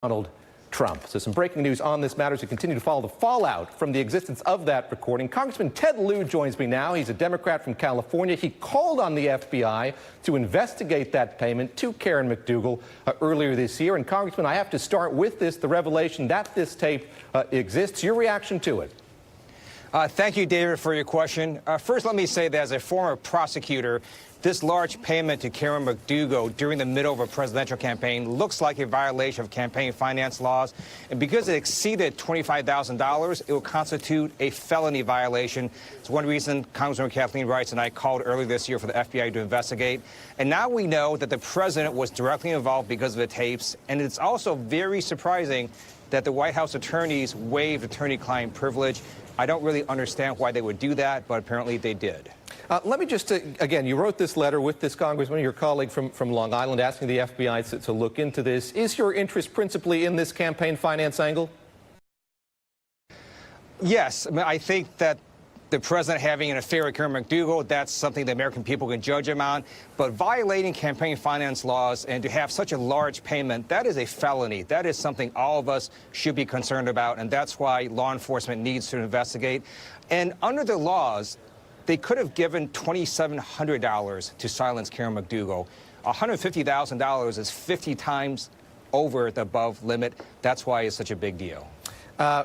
Donald Trump. So some breaking news on this matter as we continue to follow the fallout from the existence of that recording. Congressman Ted Lieu joins me now. He's a Democrat from California. He called on the FBI to investigate that payment to Karen McDougal earlier this year. And Congressman, I have to start with this, the revelation that this tape exists. Your reaction to it? Thank you, David, for your question. First, let me say that as a former prosecutor, this large payment to Karen McDougal during the middle of a presidential campaign looks like a violation of campaign finance laws. And because it exceeded $25,000, it will constitute a felony violation. It's one reason Congresswoman Kathleen Rice and I called earlier this year for the FBI to investigate. And now we know that the president was directly involved because of the tapes. And it's also very surprising that the White House attorneys waived attorney-client privilege. I don't really understand why they would do that, but apparently they did. Let me just, again, you wrote this letter with this congressman, your colleague from Long Island, asking the FBI to look into this. Is your interest principally in this campaign finance angle? Yes. I mean, I think that the president having an affair with Karen McDougal, that's something the American people can judge him on. But violating campaign finance laws and to have such a large payment, that is a felony. That is something all of us should be concerned about, and that's why law enforcement needs to investigate. And under the laws, they could have given $2,700 to silence Karen McDougal. $150,000 is 50 times over the above limit. That's why it's such a big deal.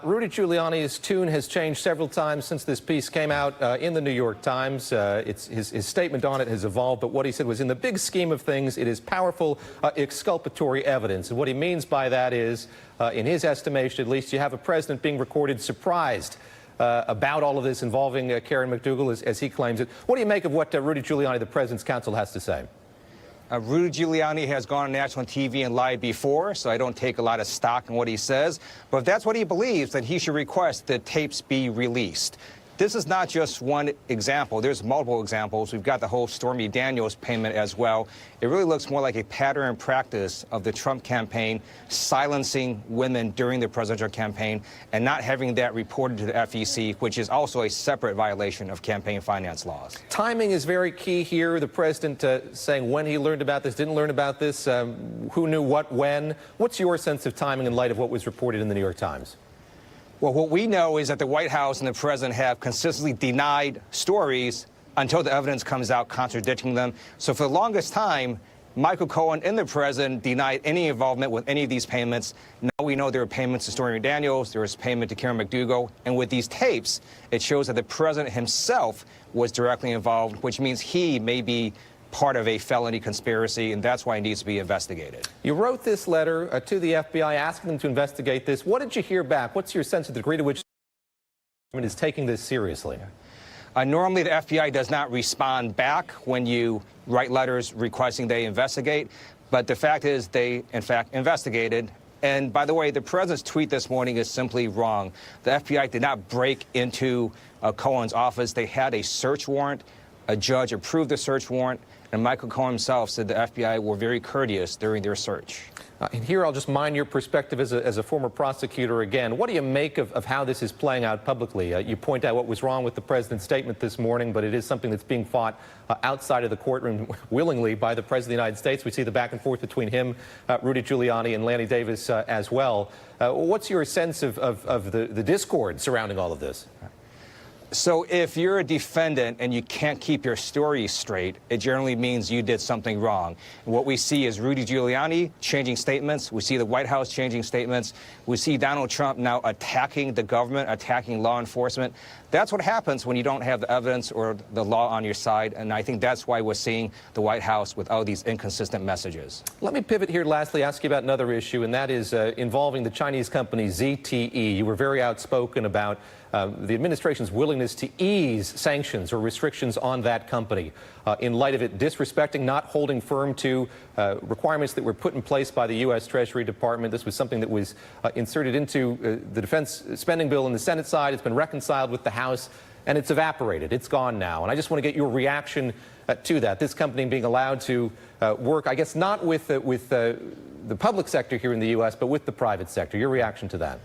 Rudy Giuliani's tune has changed several times since this piece came out in the New York Times. His statement on it has evolved, but what he said was, in the big scheme of things, it is powerful exculpatory evidence. And what he means by that is, in his estimation at least, you have a president being recorded surprised about all of this involving Karen McDougal, as he claims it. What do you make of what Rudy Giuliani, the president's counsel, has to say? Rudy Giuliani has gone on national TV and lied before, so I don't take a lot of stock in what he says. But if that's what he believes, then he should request that tapes be released. This is not just one example. There's multiple examples. We've got the whole Stormy Daniels payment as well. It really looks more like a pattern and practice of the Trump campaign silencing women during the presidential campaign and not having that reported to the FEC, which is also a separate violation of campaign finance laws. Timing is very key here. The president saying when he learned about this, didn't learn about this, who knew what, when. What's your sense of timing in light of what was reported in the New York Times? Well, what we know is that the White House and the president have consistently denied stories until the evidence comes out contradicting them. So for the longest time, Michael Cohen and the president denied any involvement with any of these payments. Now we know there were payments to Stormy Daniels, there was payment to Karen McDougal, and with these tapes, it shows that the president himself was directly involved, which means he may be part of a felony conspiracy, and that's why it needs to be investigated. You wrote this letter to the FBI asking them to investigate this. What did you hear back? What's your sense of the degree to which the government is taking this seriously? Normally, the FBI does not respond back when you write letters requesting they investigate, but the fact is they, in fact, investigated. And by the way, the president's tweet this morning is simply wrong. The FBI did not break into Cohen's office. They had a search warrant. A judge approved the search warrant, and Michael Cohen himself said the FBI were very courteous during their search. And here I'll just mine your perspective as a former prosecutor again. What do you make of how this is playing out publicly? You point out what was wrong with the president's statement this morning, but it is something that's being fought outside of the courtroom willingly by the president of the United States. We see the back and forth between him, Rudy Giuliani, and Lanny Davis as well. What's your sense of the discord surrounding all of this? So if you're a defendant and you can't keep your story straight, it generally means you did something wrong. And what we see is Rudy Giuliani changing statements. We see the White House changing statements. We see Donald Trump now attacking the government, attacking law enforcement. That's what happens when you don't have the evidence or the law on your side. And I think that's why we're seeing the White House with all these inconsistent messages. Let me pivot here lastly, ask you about another issue, and that is involving the Chinese company ZTE. You were very outspoken about the administration's willingness to ease sanctions or restrictions on that company in light of it disrespecting, not holding firm to requirements that were put in place by the U.S. Treasury Department. This was something that was inserted into the defense spending bill on the Senate side. It's been reconciled with the House, and it's evaporated. It's gone now. And I just want to get your reaction to that. This company being allowed to work, I guess, not with the public sector here in the U.S., but with the private sector. Your reaction to that?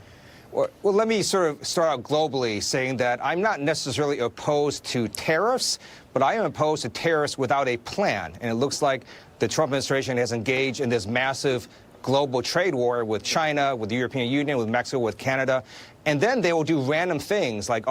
Well, let me sort of start out globally saying that I'm not necessarily opposed to tariffs, but I am opposed to tariffs without a plan. And it looks like the Trump administration has engaged in this massive global trade war with China, with the European Union, with Mexico, with Canada. And then they will do random things like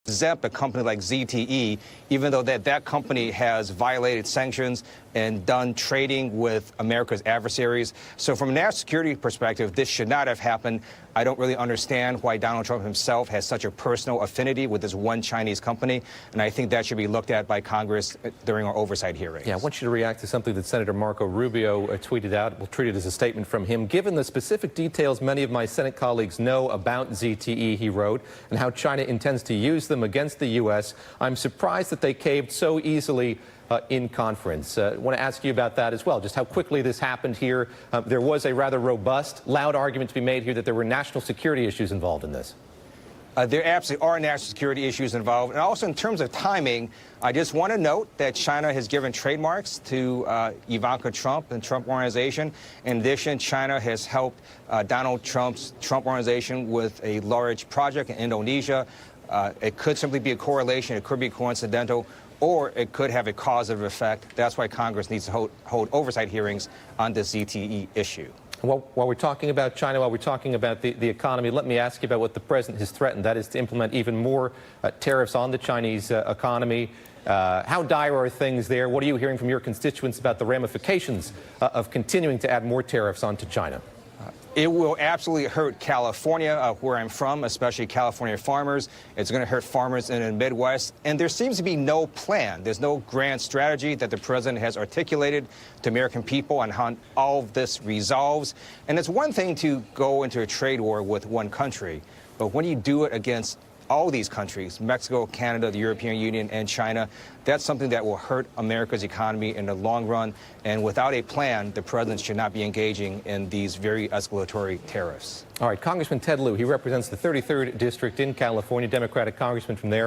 exempt a company like ZTE, even though that company has violated sanctions and done trading with America's adversaries. So from a national security perspective, this should not have happened. I don't really understand why Donald Trump himself has such a personal affinity with this one Chinese company, and I think that should be looked at by Congress during our oversight hearings. Yeah, I want you to react to something that Senator Marco Rubio tweeted out. We'll treat it as a statement from him. Given the specific details many of my Senate colleagues know about ZTE, he wrote, and how China intends to use them against the U.S., I'm surprised that they caved so easily in conference. I want to ask you about that as well, just how quickly this happened here. There was a rather robust, loud argument to be made here that there were national security issues involved in this. There absolutely are national security issues involved. And also in terms of timing, I just want to note that China has given trademarks to Ivanka Trump and Trump Organization. In addition, China has helped Donald Trump's Trump Organization with a large project in Indonesia. It could simply be a correlation. It could be coincidental, or it could have a causative effect. That's why Congress needs to hold oversight hearings on this ZTE issue. Well, while we're talking about China, while we're talking about the economy, let me ask you about what the president has threatened. That is to implement even more tariffs on the Chinese economy. How dire are things there? What are you hearing from your constituents about the ramifications of continuing to add more tariffs onto China? It will absolutely hurt California, where I'm from, especially California farmers. It's going to hurt farmers in the Midwest. And there seems to be no plan. There's no grand strategy that the president has articulated to American people on how all of this resolves. And it's one thing to go into a trade war with one country, but when you do it against all these countries, Mexico, Canada, the European Union, and China, that's something that will hurt America's economy in the long run. And without a plan, the president should not be engaging in these very escalatory tariffs. All right, Congressman Ted Lieu, he represents the 33rd District in California, Democratic congressman from there.